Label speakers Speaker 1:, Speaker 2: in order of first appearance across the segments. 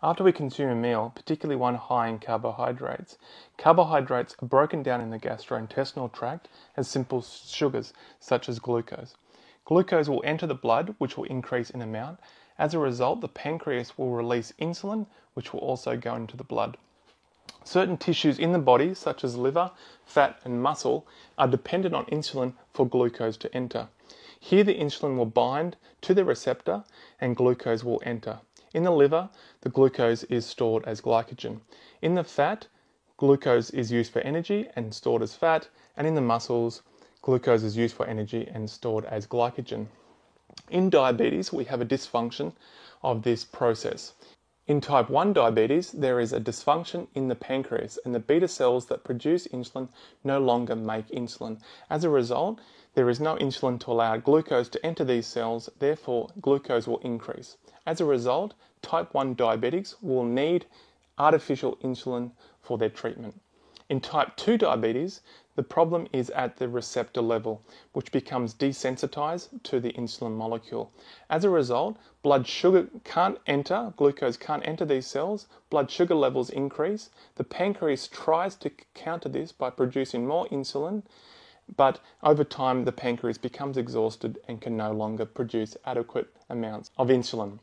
Speaker 1: After we consume a meal, particularly one high in carbohydrates, carbohydrates are broken down in the gastrointestinal tract as simple sugars, such as glucose. Glucose will enter the blood, which will increase in amount. As a result, the pancreas will release insulin, which will also go into the blood. Certain tissues in the body, such as liver, fat, and muscle, are dependent on insulin for glucose to enter. Here, the insulin will bind to the receptor and glucose will enter. In the liver, the glucose is stored as glycogen. In the fat, glucose is used for energy and stored as fat, and in the muscles, glucose is used for energy and stored as glycogen. In diabetes, we have a dysfunction of this process. In type 1 diabetes, there is a dysfunction in the pancreas, and the beta cells that produce insulin no longer make insulin. As a result, there is no insulin to allow glucose to enter these cells, therefore glucose will increase. As a result, type 1 diabetics will need artificial insulin for their treatment. In type 2 diabetes, the problem is at the receptor level, which becomes desensitized to the insulin molecule. As a result, blood sugar can't enter, glucose can't enter these cells, blood sugar levels increase. The pancreas tries to counter this by producing more insulin, but over time the pancreas becomes exhausted and can no longer produce adequate amounts of insulin.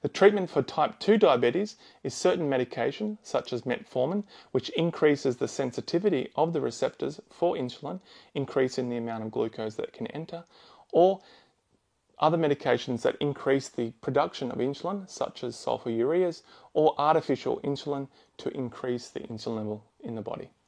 Speaker 1: The treatment for type 2 diabetes is certain medication, such as metformin, which increases the sensitivity of the receptors for insulin, increasing the amount of glucose that can enter, or other medications that increase the production of insulin, such as sulfonylureas, or artificial insulin to increase the insulin level in the body.